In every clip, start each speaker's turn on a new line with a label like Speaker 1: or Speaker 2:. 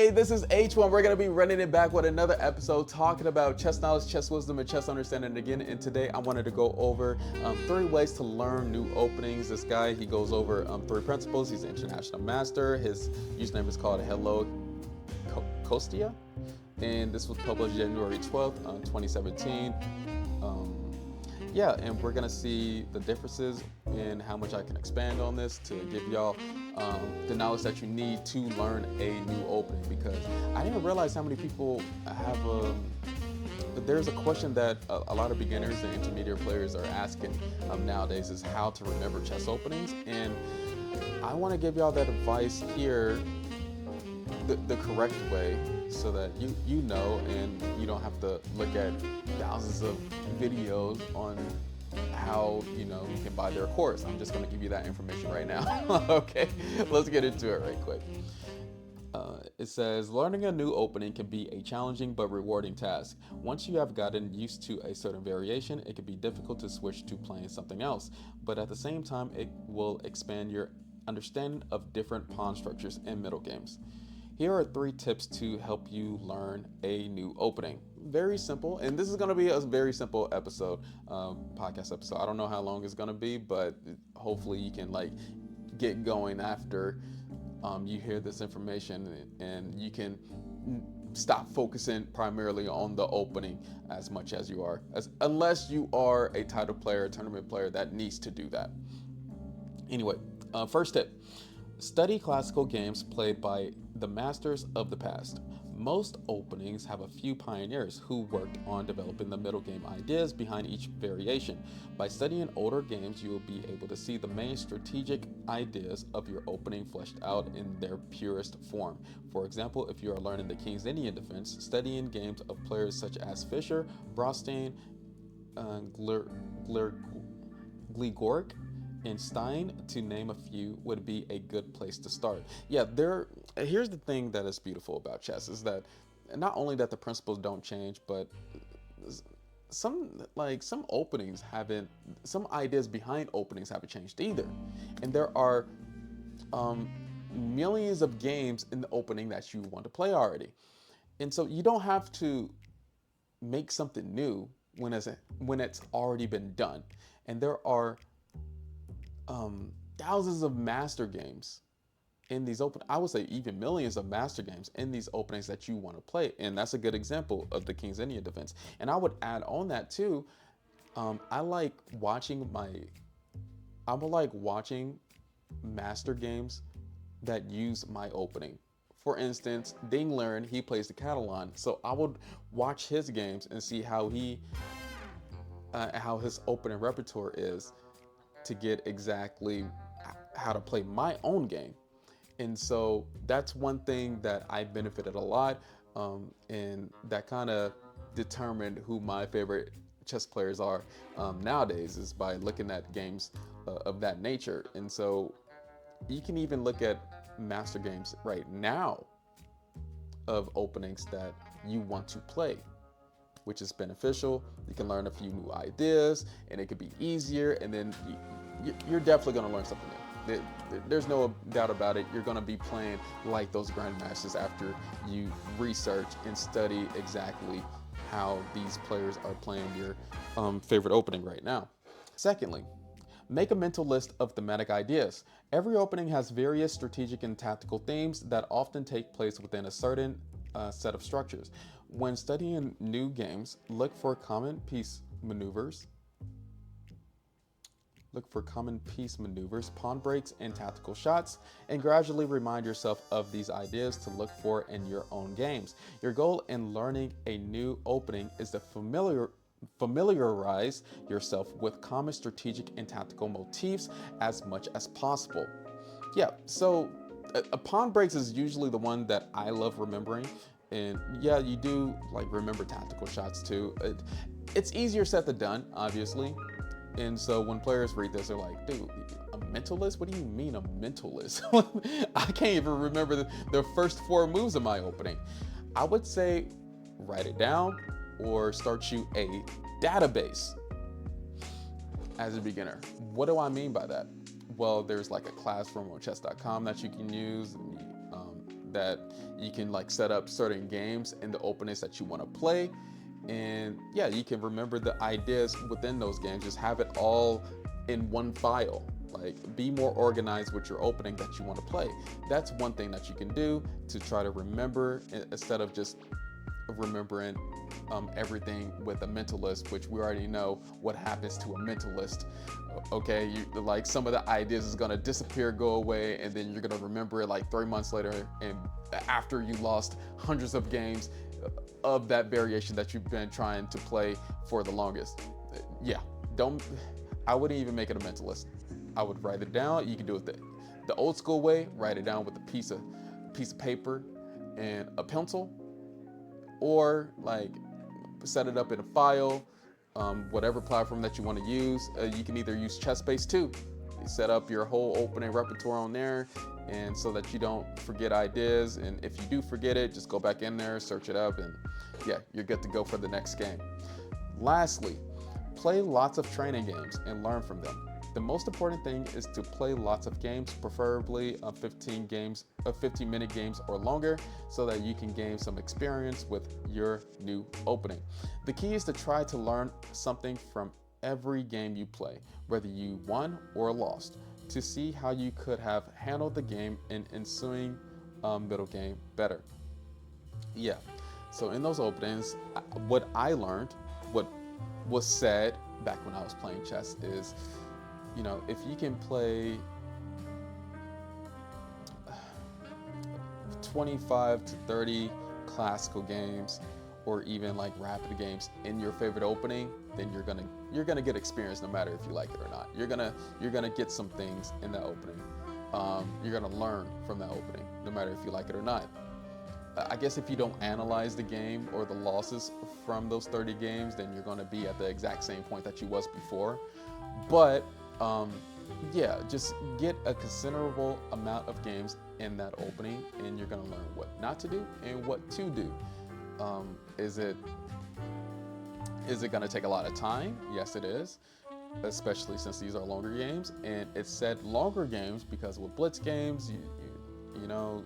Speaker 1: Hey, this is H1. We're going to be running it back with another episode talking about chess knowledge, chess wisdom, and chess understanding again. And today I wanted to go over 3 ways to learn new openings. This guy, he goes over 3 principles. He's an international master. His username is called Hello Kostia. And this was published January 12th, 2017. Yeah, and we're gonna see the differences and how much I can expand on this to give y'all the knowledge that you need to learn a new opening, because I didn't realize how many people have there's a question that a lot of beginners and intermediate players are asking nowadays is how to remember chess openings, and I want to give y'all that advice here the correct way, so that you know, and you don't have to look at thousands of videos on how you can buy their course. I'm just going to give you that information right now. Okay, let's get into it right quick. It says, learning a new opening can be a challenging but rewarding task. Once you have gotten used to a certain variation, it can be difficult to switch to playing something else, but at the same time, it will expand your understanding of different pawn structures and middle games. Here are 3 tips to help you learn a new opening. Very simple, and this is going to be a very simple episode, podcast episode. I don't know how long it's going to be, but hopefully you can get going after you hear this information, and you can stop focusing primarily on the opening as much as you are, unless you are a title player, a tournament player that needs to do that. Anyway, first tip. Study classical games played by the masters of the past. Most openings have a few pioneers who worked on developing the middle game ideas behind each variation. By studying older games, you will be able to see the main strategic ideas of your opening fleshed out in their purest form. For example, if you are learning the King's Indian defense, studying games of players such as Fischer, Brostein, Gligoric, and Stein, to name a few, would be a good place to start. Yeah, here's the thing that is beautiful about chess is that not only that the principles don't change, but some openings haven't, some ideas behind openings haven't changed either. And there are millions of games in the opening that you want to play already. And so you don't have to make something new when it's already been done. And there are thousands of master games in these I would say even millions of master games in these openings that you want to play. And that's a good example of the King's Indian defense. And I would add on that too, I like watching master games that use my opening. For instance, Ding Liren, he plays the Catalan. So I would watch his games and see how his opening repertoire is, to get exactly how to play my own game. And so that's one thing that I benefited a lot, and that kind of determined who my favorite chess players are nowadays, is by looking at games of that nature. And so you can even look at master games right now of openings that you want to play, which is beneficial. You can learn a few new ideas, and it could be easier, and then you're definitely going to learn something new. There's no doubt about it. You're going to be playing like those grandmasters after you research and study exactly how these players are playing your favorite opening right now. Secondly, make a mental list of thematic ideas. Every opening has various strategic and tactical themes that often take place within a certain set of structures. When studying new games, look for common piece maneuvers, pawn breaks, and tactical shots, and gradually remind yourself of these ideas to look for in your own games. Your goal in learning a new opening is to familiarize yourself with common strategic and tactical motifs as much as possible. Yeah, so a pawn breaks is usually the one that I love remembering. And yeah, you do remember tactical shots too. It's easier said than done, obviously. And so when players read this, they're like, dude, a mental list? What do you mean a mental list? I can't even remember the first 4 moves of my opening. I would say write it down or start you a database as a beginner. What do I mean by that? Well, there's a classroom on chess.com that you can use. that you can like set up certain games in the openings that you want to play. And yeah, you can remember the ideas within those games, just have it all in one file. Like, be more organized with your opening that you want to play. That's one thing that you can do to try to remember, instead of just remembering everything with a mental list, which we already know what happens to a mental list. Okay, like some of the ideas is gonna disappear, go away, and then you're gonna remember it like 3 months later, and after you lost hundreds of games of that variation that you've been trying to play for the longest. Yeah, I wouldn't even make it a mental list. I would write it down. You can do it the old school way, write it down with a piece of paper and a pencil, or like set it up in a file, whatever platform that you want to use. You can either use ChessBase too. You set up your whole opening repertoire on there, and so that you don't forget ideas. And if you do forget it, just go back in there, search it up, and yeah, you're good to go for the next game. Lastly, play lots of training games and learn from them. The most important thing is to play lots of games, preferably 15-minute games or longer, so that you can gain some experience with your new opening. The key is to try to learn something from every game you play, whether you won or lost, to see how you could have handled the game in ensuing middle game better. Yeah, so in those openings, what I learned, what was said back when I was playing chess is, you know, if you can play 25 to 30 classical games, or even like rapid games in your favorite opening, then you're gonna get experience no matter if you like it or not. You're gonna get some things in that opening. You're gonna learn from that opening no matter if you like it or not. I guess if you don't analyze the game or the losses from those 30 games, then you're gonna be at the exact same point that you was before. But yeah, just get a considerable amount of games in that opening, and you're gonna learn what not to do and what to do. Is it gonna take a lot of time? Yes, it is, especially since these are longer games. And it said longer games because with blitz games, you know,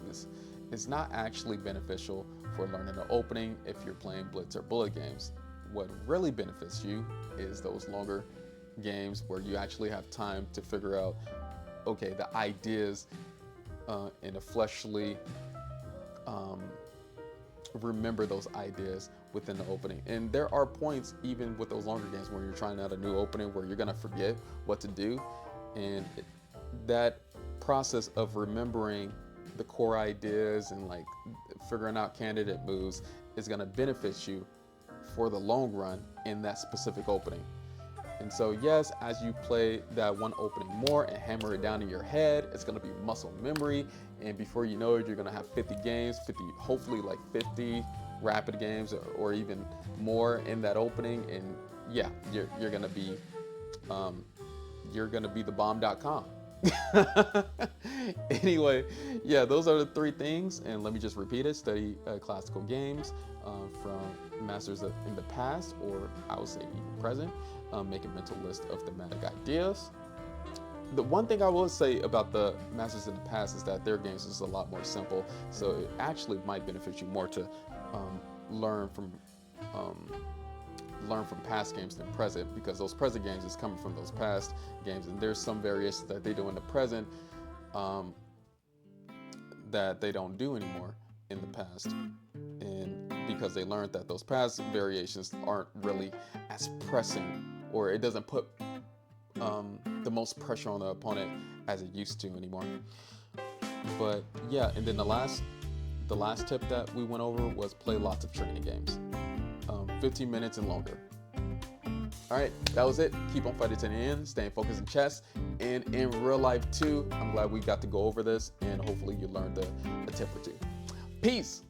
Speaker 1: it's not actually beneficial for learning an opening if you're playing blitz or bullet games. What really benefits you is those longer games where you actually have time to figure out, okay, the ideas in a fleshly, remember those ideas within the opening. And there are points even with those longer games where you're trying out a new opening where you're gonna forget what to do, and that process of remembering the core ideas and like figuring out candidate moves is gonna benefit you for the long run in that specific opening. And so yes, as you play that one opening more and hammer it down in your head, it's gonna be muscle memory, and before you know it, you're gonna have 50 games, hopefully like 50 rapid games or even more in that opening. And yeah, you're gonna be the bomb.com. Anyway, yeah, those are the 3 things, and let me just repeat it. Study classical games from masters in the past, or I would say even present. Make a mental list of thematic ideas. The one thing I will say about the masters in the past is that their games is a lot more simple, so it actually might benefit you more to learn from past games than present, because those present games is coming from those past games, and there's some variations that they do in the present that they don't do anymore in the past, and because they learned that those past variations aren't really as pressing, or it doesn't put the most pressure on the opponent as it used to anymore. But yeah, and then the last tip that we went over was play lots of training games, 15 minutes and longer. All right, that was it. Keep on fighting to the end, staying focused in chess and in real life too. I'm glad we got to go over this, and hopefully you learned a tip or two. Peace.